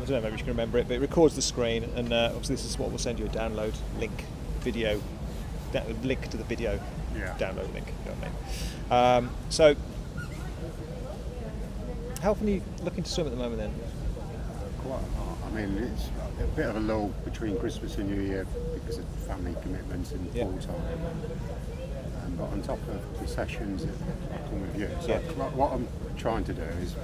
don't know, maybe you can remember it, but it records the screen, and obviously this is what will send you a download link, video, link to the video download link, you know what I mean? So, how often are you looking to swim at the moment then? Quite a lot. I mean, it's a bit of a lull between Christmas and New Year because of family commitments and full time. But on top of the sessions that come with you, so what I'm trying to do is,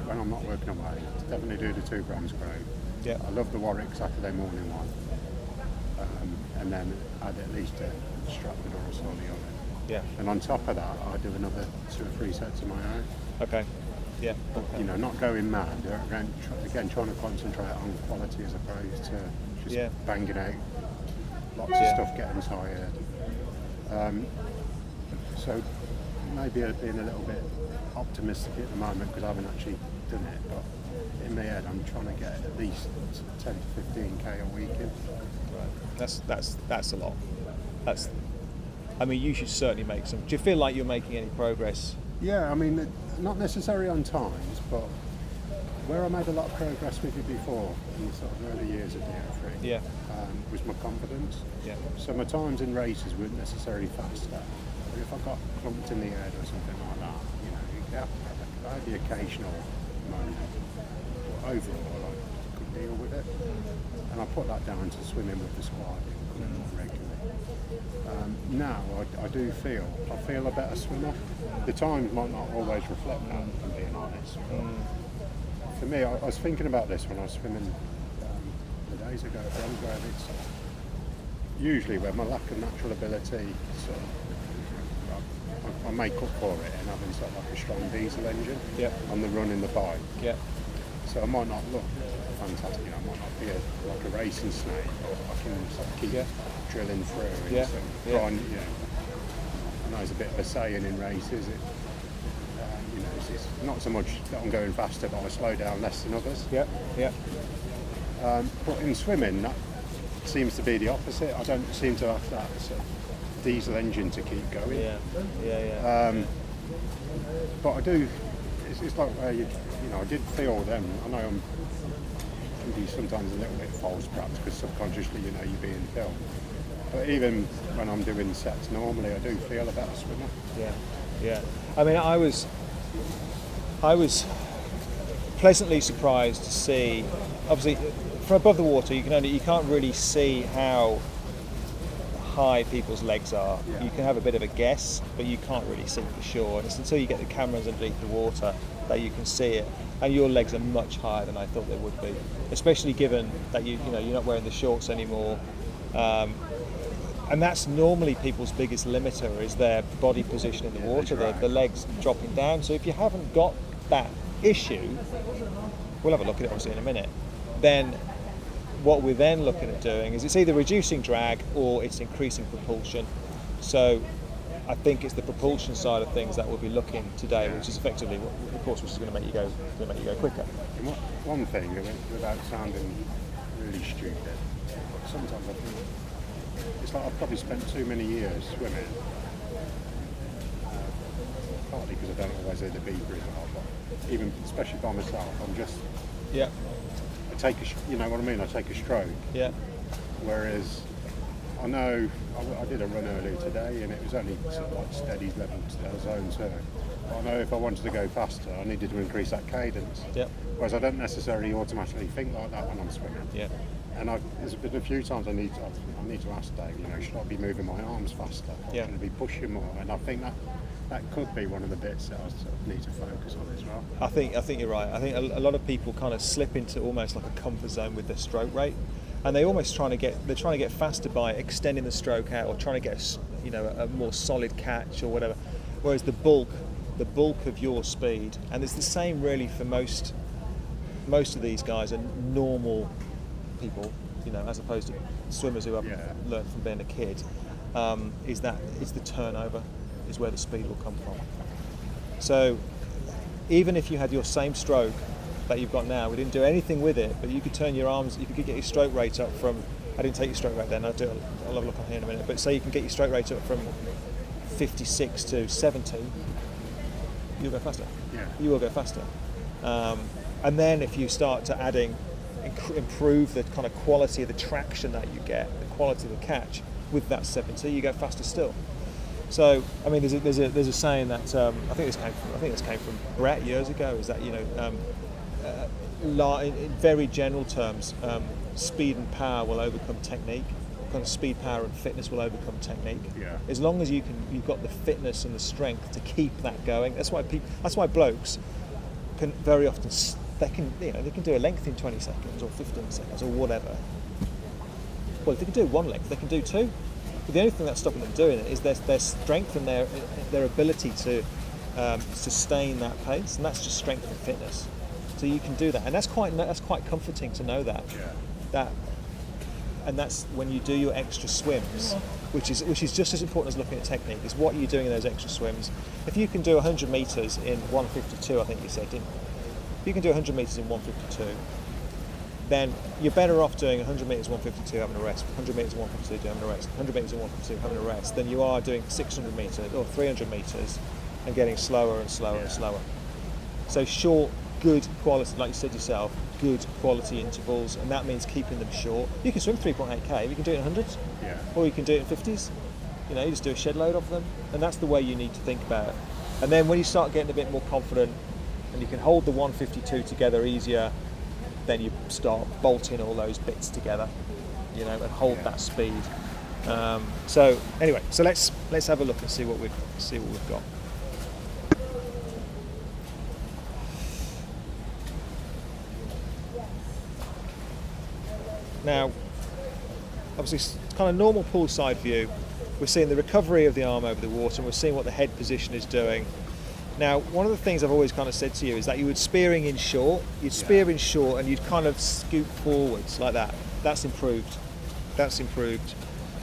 when I'm not working away, to definitely do the 2 grams grade. Yeah. I love the Warwick Saturday morning one, and then add at least a Stratford or a Solly on it. Yeah. And on top of that, I do another 2 or 3 sets of my own. Okay. Yeah. But, you know, not going mad. Again, trying to concentrate on quality as opposed to just banging out lots of stuff, getting tired. So maybe being a little bit optimistic at the moment because I haven't actually done it, but in my head I'm trying to get at least 10 to 15k a week in. Right. That's a lot. I mean, you should certainly make some. Do you feel like you're making any progress? Yeah, I mean, not necessarily on times, but where I made a lot of progress with you before in the sort of early years of the Air 3 was my confidence. Yeah. So my times in races weren't necessarily faster, but if I got clumped in the head or something like that, you know, I had the occasional moment, but overall I could deal with it. And I put that down to swimming with the squad and coming more regularly. Now I feel a better swimmer. The times might not always reflect that, if I'm being honest. But for me, I was thinking about this when I was swimming the days ago at Bromgrove. It's usually where my lack of natural ability, sort of, I make up for it in having sort of like a strong diesel engine on the run in the bike. Yeah. So I might not look fantastic, you know, I might not be like a racing snake, but I can sort of keep drilling through. And try and, you know, I know it's a bit of a saying in races. You know, it's not so much that I'm going faster, but I slow down less than others. But in swimming, that seems to be the opposite. I don't seem to have that sort of diesel engine to keep going. But I do. It's like where you know, I did feel then. I know I'm can be sometimes a little bit false, perhaps, because subconsciously you know you're being filmed. But even when I'm doing sets normally, I do feel a better swimmer. Yeah. I mean, I was pleasantly surprised to see. Obviously, from above the water, you can't really see how high people's legs are. You can have a bit of a guess, but you can't really see for sure. And it's until you get the cameras underneath the water that you can see it. And your legs are much higher than I thought they would be, especially given that you're not wearing the shorts anymore. And that's normally people's biggest limiter, is their body position in the water, the legs dropping down. So if you haven't got that issue, we'll have a look at it obviously in a minute, then what we're then looking at doing is it's either reducing drag or it's increasing propulsion. So I think it's the propulsion side of things that we'll be looking today, which is effectively, of course, which is going to make you go quicker. And one thing, without sounding really stupid, but sometimes I think it's like I've probably spent too many years swimming, partly because I don't always hear the beeper as well, but even especially by myself, I'm just I take a stroke. Yeah. Whereas I know I did a run earlier today, and it was only sort of like steady level zone 2. I know if I wanted to go faster, I needed to increase that cadence. Yeah. Whereas I don't necessarily automatically think like that when I'm swimming. Yeah. And there's been a few times I need to ask Dave, you know, should I be moving my arms faster? Should I be pushing more? And I think that could be one of the bits that I sort of need to focus on as well. I think you're right. I think a lot of people kind of slip into almost like a comfort zone with their stroke rate, and they almost trying to get faster by extending the stroke out or trying to get a more solid catch or whatever. Whereas the bulk of your speed, and it's the same really for most of these guys are normal people, you know, as opposed to swimmers who haven't learned from being a kid. Is that it's the turnover is where the speed will come from. So even if you had your same stroke that you've got now, we didn't do anything with it, but you could turn your arms, if you could get your stroke rate up from, I didn't take your stroke rate then, I'll have a look on here in a minute, but say you can get your stroke rate up from 56 to 70, you'll go faster. Yeah. You will go faster. And then if you start to adding improve the kind of quality of the traction that you get, the quality of the catch with that 70, you go faster still. So, I mean, there's a saying that I think this came from Brett years ago. Is that in very general terms, speed and power will overcome technique. Kind of speed, power, and fitness will overcome technique. Yeah. As long as you've got the fitness and the strength to keep that going. That's why blokes can very often they can do a length in 20 seconds or 15 seconds or whatever. Well, if they can do one length, they can do two. But the only thing that's stopping them doing it is their strength and their ability to sustain that pace, and that's just strength and fitness. So you can do that, and that's quite comforting to know that. Yeah. And that's when you do your extra swims, which is just as important as looking at technique. Is what you're doing in those extra swims. If you can do 100 meters in 1:52, I think you said, didn't you? If you can do 100 meters in 1:52. Then you're better off doing 100 metres 152 having a rest, 100 metres 152 having a rest, 100 metres 152 having a rest, than you are doing 600 metres or 300 metres and getting slower and slower and slower. So short, good quality, like you said yourself, good quality intervals, and that means keeping them short. You can swim 3.8k, you can do it in hundreds, or you can do it in 50s. You just do a shed load of them, and that's the way you need to think about it. And then when you start getting a bit more confident, and you can hold the 152 together easier, then you start bolting all those bits together, and hold that speed. So anyway, so let's have a look and see what we've got. Now, obviously, it's kind of normal poolside view. We're seeing the recovery of the arm over the water, and we're seeing what the head position is doing. Now, one of the things I've always kind of said to you is that you would spearing in short, and you'd kind of scoot forwards like that. That's improved.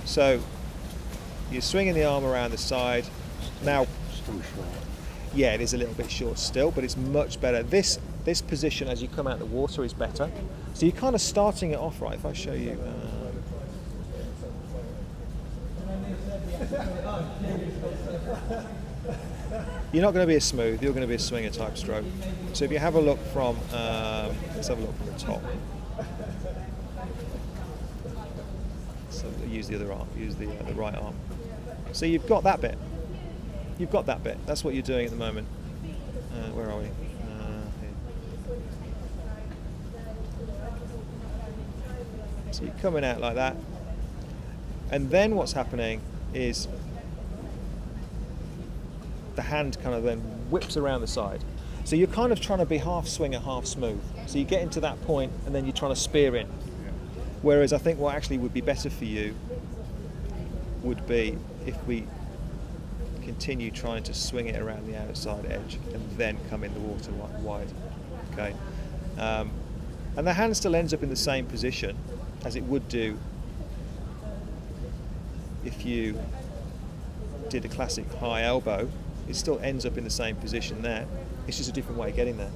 So you're swinging the arm around the side. Now, still short. Yeah, it is a little bit short still, but it's much better. This position as you come out of the water is better. So you're kind of starting it off right. If I show you. You're not going to be as smooth, you're going to be a swinger type stroke. So if you have a look from, let's have a look from the top. So use the other arm, use the right arm. So you've got that bit. That's what you're doing at the moment. Where are we? Here. So you're coming out like that. And then what's happening is the hand kind of then whips around the side. So you're kind of trying to be half swinger, half smooth. So you get into that point and then you're trying to spear in. Whereas I think what actually would be better for you would be if we continue trying to swing it around the outside edge and then come in the water wide. Okay. And the hand still ends up in the same position as it would do if you did a classic high elbow. It still ends up in the same position there. It's just a different way of getting there.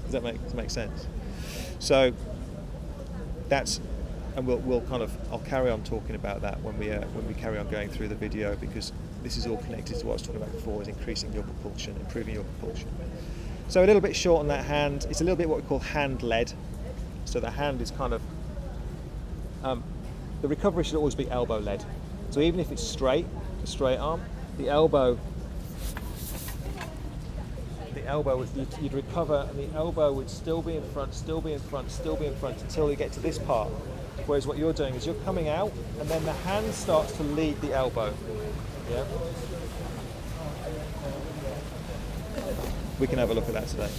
Does that make sense? So that's, and I'll carry on talking about that when we carry on going through the video, because this is all connected to what I was talking about before, is increasing your propulsion, improving your propulsion. So a little bit short on that hand. It's a little bit what we call hand-led. So the hand is kind of, the recovery should always be elbow-led. So even if it's straight, a straight arm, the elbow you'd recover, and the elbow would still be in front until you get to this part. Whereas what you're doing is you're coming out, and then the hand starts to lead the elbow. Yeah. We can have a look at that today.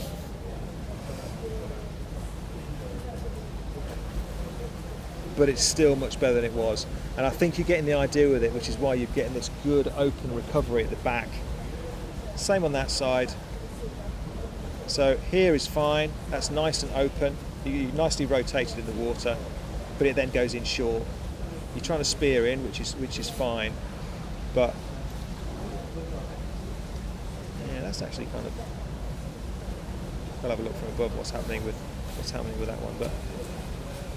But it's still much better than it was. And I think you're getting the idea with it, which is why you're getting this good open recovery at the back. Same on that side. So here is fine, that's nice and open. You nicely rotated in the water, but it then goes in short. You're trying to spear in, which is fine, but yeah, that's actually kind of. I'll have a look from above what's happening with that one, but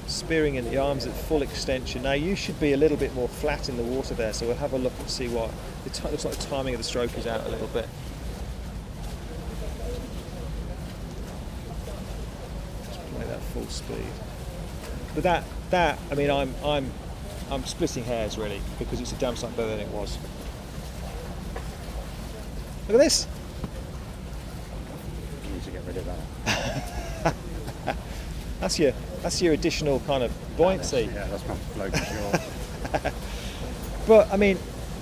spearing in the arms at full extension. Now you should be a little bit more flat in the water there, so we'll have a look and see what. It looks like the timing of the stroke is out a little bit. Just play that full speed. But that I mean, I'm splitting hairs really, because it's a damn sight better than it was. Look at this. You need to get rid of that. That's your additional kind of buoyancy. Yeah, that's my floating short. But I mean,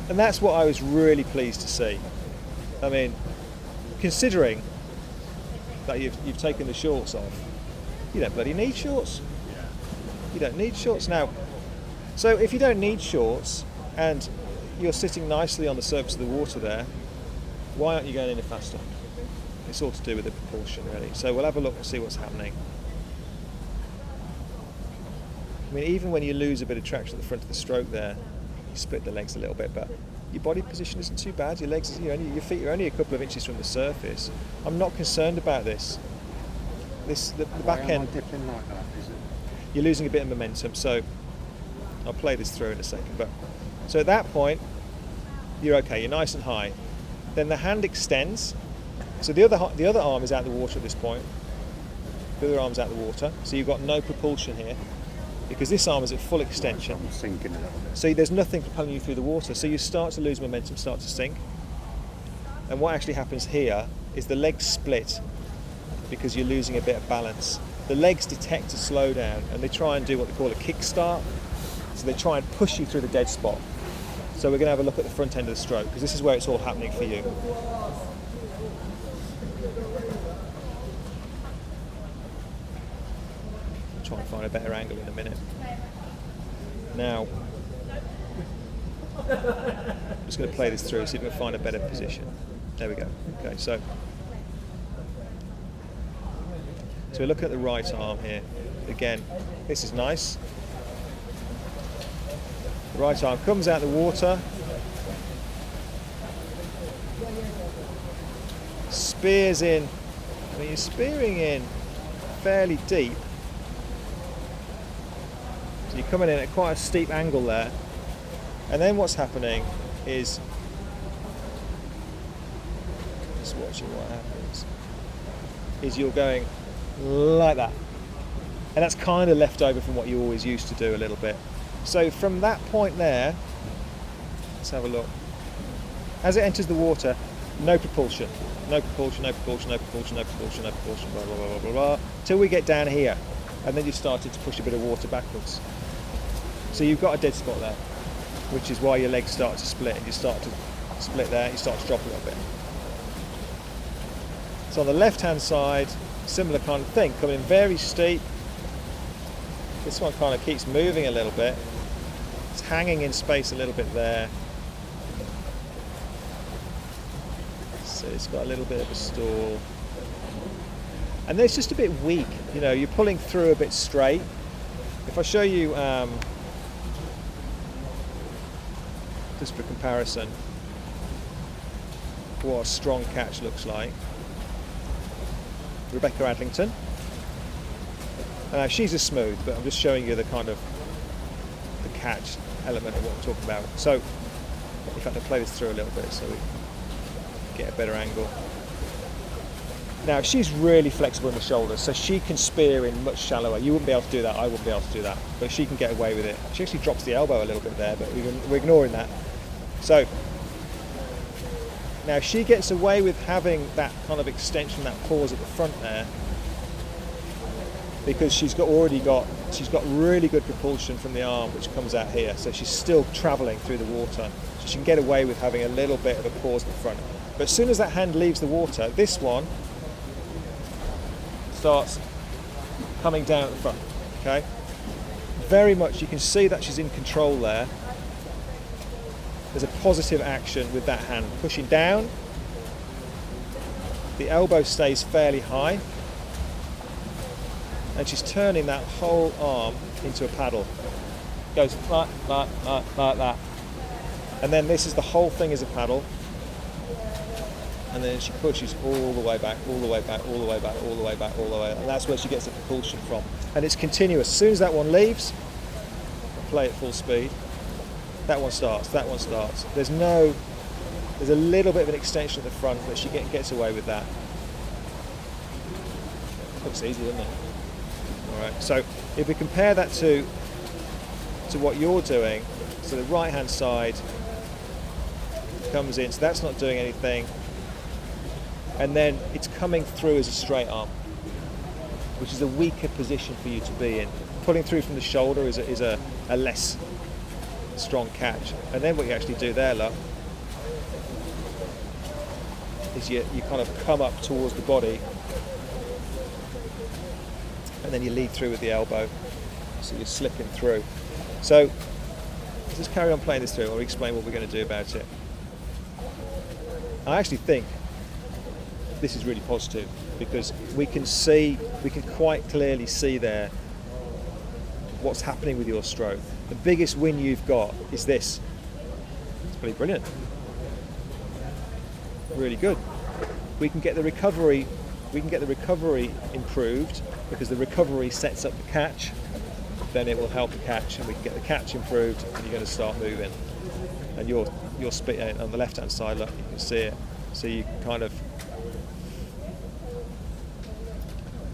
and that's what I was really pleased to see. I mean, considering that you've taken the shorts off, you don't bloody need shorts. Yeah. You don't need shorts now. So if you don't need shorts and you're sitting nicely on the surface of the water there, why aren't you going any faster? It's all to do with the propulsion really. So we'll have a look and see what's happening. I mean, even when you lose a bit of traction at the front of the stroke there, you split the legs a little bit, but your body position isn't too bad. Your legs, your feet are only a couple of inches from the surface. I'm not concerned about this. The back Why am end, I dipping like that? Is it? you're losing a bit of momentum. So I'll play this through in a second. But so at that point, you're okay. You're nice and high. Then the hand extends. So the other arm is out of the water at this point. The other arm's out of the water. So you've got no propulsion here, because this arm is at full extension. I'm sinking a little bit. So there's nothing propelling you through the water. So you start to lose momentum, start to sink. And what actually happens here is the legs split because you're losing a bit of balance. The legs detect a slowdown and they try and do what they call a kickstart. So they try and push you through the dead spot. So we're going to have a look at the front end of the stroke, because this is where it's all happening for you. Try and find a better angle in a minute. Now, I'm just going to play this through, see if we can find a better position. There we go. Okay, so we're looking at the right arm here. Again, this is nice. The right arm comes out of the water, spears in. I mean, you're spearing in fairly deep. So you're coming in at quite a steep angle there. And then what's happening is, just watching what happens, is you're going like that. And that's kind of left over from what you always used to do a little bit. So from that point there, let's have a look. As it enters the water, no propulsion, no propulsion, no propulsion, no propulsion, no propulsion, no propulsion, blah, blah, blah, blah, blah, blah, till we get down here. And then you started to push a bit of water backwards. So you've got a dead spot there, which is why your legs start to split, and you start to split there, you start to drop a little bit. So on the left-hand side, similar kind of thing, coming in very steep. This one kind of keeps moving a little bit. It's hanging in space a little bit there. So it's got a little bit of a stall. And it's just a bit weak, you know, you're pulling through a bit straight. If I show you, just for comparison, what a strong catch looks like. Rebecca Adlington. She's a smooth, but I'm just showing you the kind of the catch element of what we're talking about. So, in fact, I'll play this through a little bit so we get a better angle. Now, she's really flexible in the shoulders, so she can spear in much shallower. You wouldn't be able to do that, I wouldn't be able to do that, but she can get away with it. She actually drops the elbow a little bit there, but we're ignoring that. So, now she gets away with having that kind of extension, that pause at the front there, because she's got really good propulsion from the arm, which comes out here. So she's still travelling through the water. So she can get away with having a little bit of a pause at the front. But as soon as that hand leaves the water, this one starts coming down at the front. Okay, very much you can see that she's in control there. There's a positive action with that hand pushing down. The elbow stays fairly high. And she's turning that whole arm into a paddle. Goes like that. And then this is the whole thing as a paddle. And then she pushes all the way back, all the way back, all the way back, all the way back, all the way. And that's where she gets the propulsion from. And it's continuous. As soon as that one leaves, play at full speed. That one starts, that one starts. There's a little bit of an extension at the front, but she gets away with that. Looks easy, doesn't it? All right. So if we compare that to what you're doing, so the right hand side comes in, so that's not doing anything, and then it's coming through as a straight arm, which is a weaker position for you to be in. Pulling through from the shoulder is a less strong catch. And then what you actually do there, look, is you kind of come up towards the body, and then you lead through with the elbow, so you're slipping through. So let's just carry on playing this through, or explain what we're going to do about it. I actually think this is really positive, because we can quite clearly see there what's happening with your stroke. The biggest win you've got is this. It's pretty brilliant. Really good. We can get the recovery improved, because the recovery sets up the catch. Then it will help the catch, and we can get the catch improved, and you're going to start moving. And your spit on the left hand side, look, you can see it. So you kind of,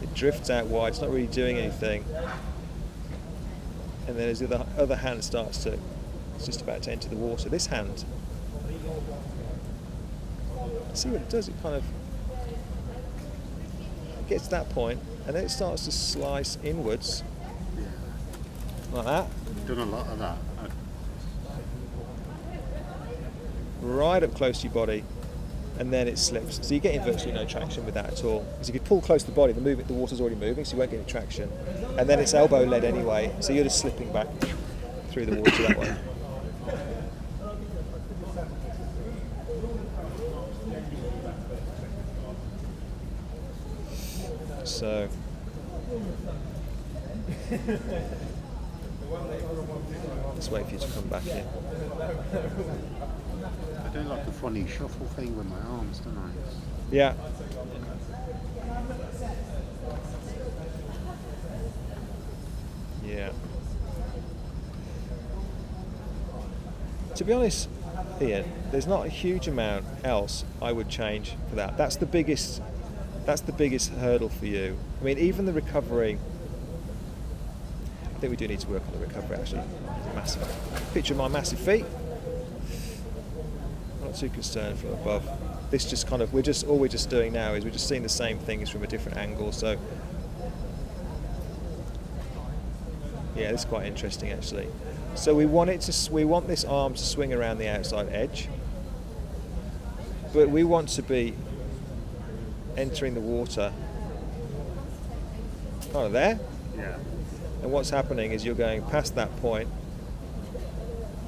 it drifts out wide. It's not really doing anything. And then as the other hand it's just about to enter the water. This hand, see what it does? It kind of gets to that point, and then it starts to slice inwards, like that. I've done a lot of that. Right up close to your body, and then it slips. So you're getting virtually no traction with that at all. Because if you pull close to the body, the water's already moving, so you won't get any traction. And then it's elbow led anyway, so you're just slipping back through the water that way. So let's wait for you to come back in. I do like a funny shuffle thing with my arms, don't I? Yeah. Yeah. To be honest, Ian, there's not a huge amount else I would change for that. That's the biggest hurdle for you. I mean, even the recovery, I think we do need to work on the recovery actually. Massive. Picture of my massive feet. Not too concerned from above. This just kind of, all we're just doing now is we're just seeing the same things from a different angle. So yeah, this is quite interesting actually. So we want this arm to swing around the outside edge, but we want to be entering the water kind of there. Yeah. And what's happening is you're going past that point,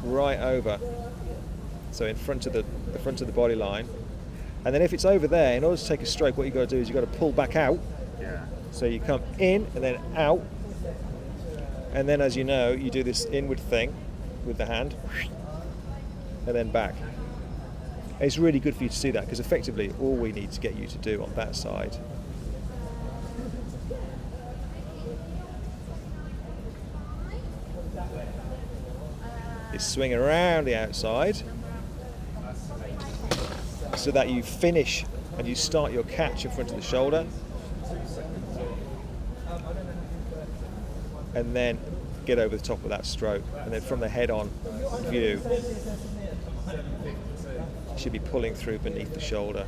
right over, so in front of the body line. And then if it's over there, in order to take a stroke, what you've got to do is you've got to pull back out. Yeah. So you come in and then out. And then, as you know, you do this inward thing with the hand, and then back. And it's really good for you to see that, because effectively all we need to get you to do on that side is swing around the outside, so that you finish and you start your catch in front of the shoulder, and then get over the top of that stroke, and then from the head on view you should be pulling through beneath the shoulder.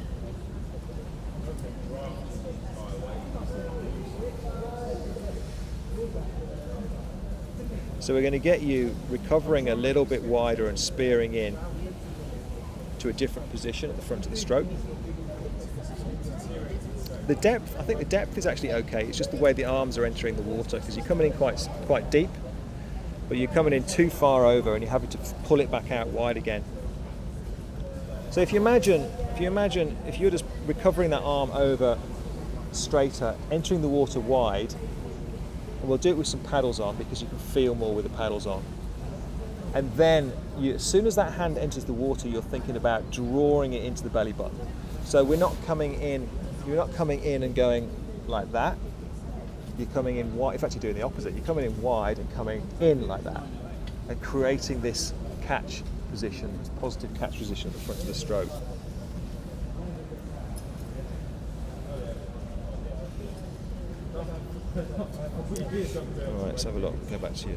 So we're going to get you recovering a little bit wider and spearing in to a different position at the front of the stroke. The depth, I think the depth is actually okay. It's just the way the arms are entering the water, because you're coming in quite deep, but you're coming in too far over and you're having to pull it back out wide again. So if you imagine if you're just recovering that arm over straighter, entering the water wide, and we'll do it with some paddles on, because you can feel more with the paddles on. And then as soon as that hand enters the water, you're thinking about drawing it into the belly button. So you're not coming in and going like that. You're coming in wide. In fact, you're doing the opposite. You're coming in wide and coming in like that, and creating this catch position, this positive catch position at the front of the stroke. Alright, let's have a look. Go back to you.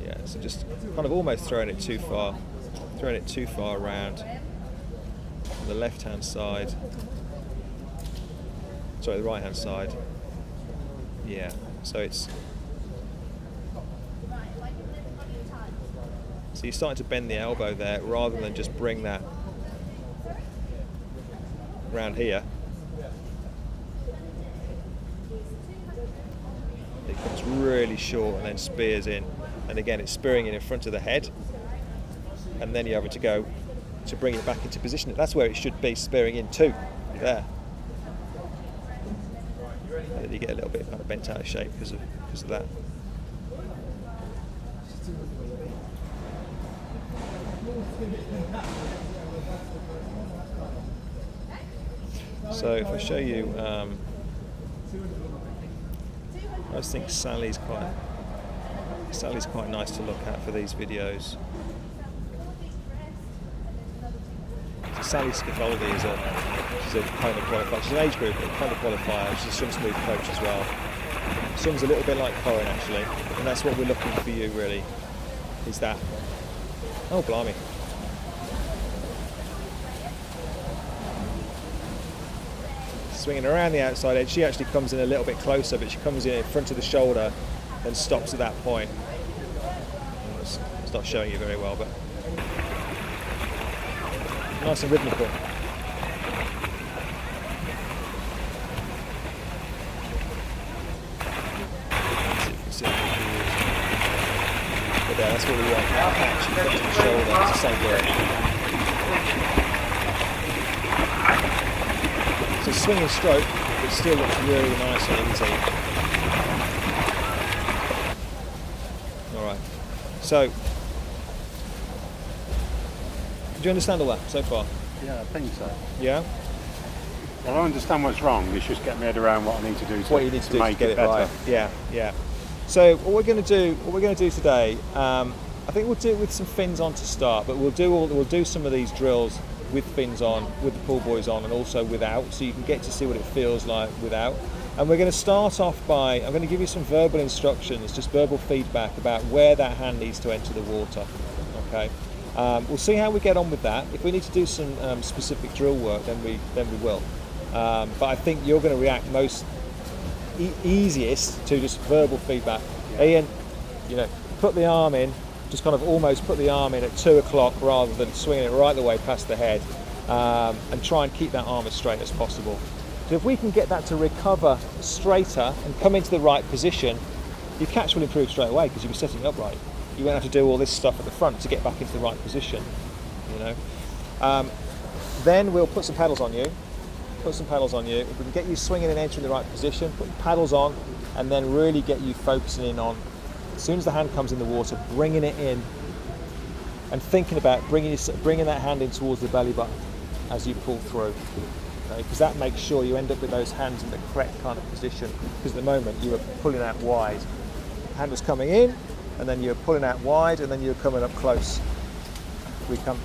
Yeah, so just kind of almost throwing it too far around on the left hand side. Sorry, the right hand side. Yeah, so it's. So you're starting to bend the elbow there rather than just bring that around here. It comes really short and then spears in. And again, it's spearing in front of the head. And then you're having to go to bring it back into position. That's where it should be, spearing in too. There. And then you get a little bit kind of bent out of shape because of that. So if I show you, I just think Sally's quite nice to look at for these videos. So Sally Scaffoldi she's a Kona qualifier. She's an age group Kona qualifier. She's a swim smooth coach as well. Swims a little bit like Corin actually, and that's what we're looking for you really. Is that? Oh blimey. Swinging around the outside edge, she actually comes in a little bit closer, but she comes in front of the shoulder and stops at that point. It's not showing you very well, but nice and rhythmical. But there, that's what we want. Catch in front of the shoulder, it's the same work. So swinging stroke, it still looks really nice and easy. Alright, so, do you understand all that so far? Yeah, I think so. Yeah? I don't understand what's wrong, it's just get my head around what I need to do what you need to do make to get it better. right. Yeah, yeah. So what we're going to do today, I think we'll do it with some fins on to start, but we'll do some of these drills with fins on, with the pull buoys on, and also without, so you can get to see what it feels like without. And we're going to start off by, I'm going to give you some verbal instructions, just verbal feedback about where that hand needs to enter the water. Okay. We'll see how we get on with that. If we need to do some specific drill work, then we will. But I think you're going to react most easiest to just verbal feedback. Yeah. Ian, put the arm in. Just kind of almost put the arm in at 2 o'clock rather than swinging it right the way past the head, and try and keep that arm as straight as possible. So if we can get that to recover straighter and come into the right position, your catch will improve straight away because you'll be setting it up right. You won't have to do all this stuff at the front to get back into the right position. Then we'll put some paddles on you. If we can get you swinging and entering the right position, put paddles on, and then really get you focusing in on, as soon as the hand comes in the water, bringing it in and thinking about bringing that hand in towards the belly button as you pull through. Okay? Because that makes sure you end up with those hands in the correct kind of position. Because at the moment you were pulling out wide. The hand was coming in, and then you're pulling out wide, and then you're coming up close. We come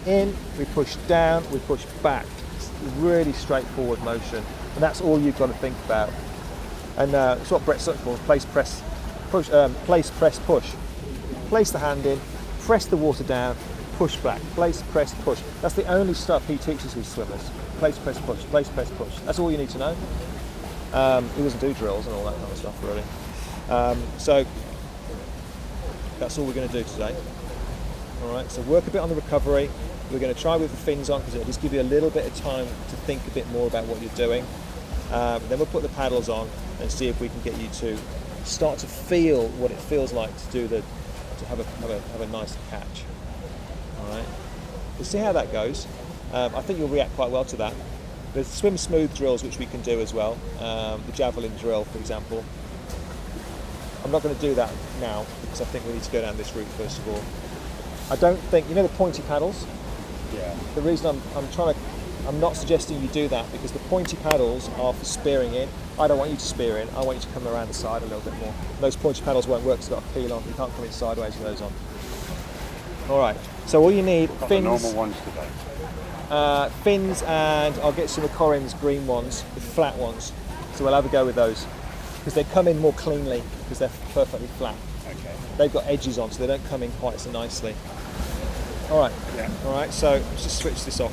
in, we push down, we push back. It's a really straightforward motion, and that's all you've got to think about. And it's what Brett Sutton calls place, press, push. Place, press, push. Place the hand in, press the water down, push back. Place, press, push. That's the only stuff he teaches his swimmers. Place, press, push. Place, press, push. That's all you need to know. He doesn't do drills and all that kind of stuff, really. So that's all we're going to do today. All right. So work a bit on the recovery. We're going to try with the fins on because it'll just give you a little bit of time to think a bit more about what you're doing. Then we'll put the paddles on and see if we can get you to start to feel what it feels like to have a nice catch. All right. We'll see how that goes. I think you'll react quite well to that. There's swim smooth drills which we can do as well. The javelin drill, for example. I'm not going to do that now because I think we need to go down this route first of all. I don't think, the pointy paddles? Yeah. The reason I'm not suggesting you do that because the pointy paddles are for spearing in. I don't want you to spear in, I want you to come around the side a little bit more. Those pointy paddles won't work because they've got a peel on, you can't come in sideways with those on. All right. So all you need Got the fins, normal ones today. fins, and I'll get some of Corin's green ones, the flat ones. So we'll have a go with those because they come in more cleanly because they're perfectly flat. Okay. They've got edges on, so they don't come in quite so nicely. All right. Yeah. All right. So let's just switch this off.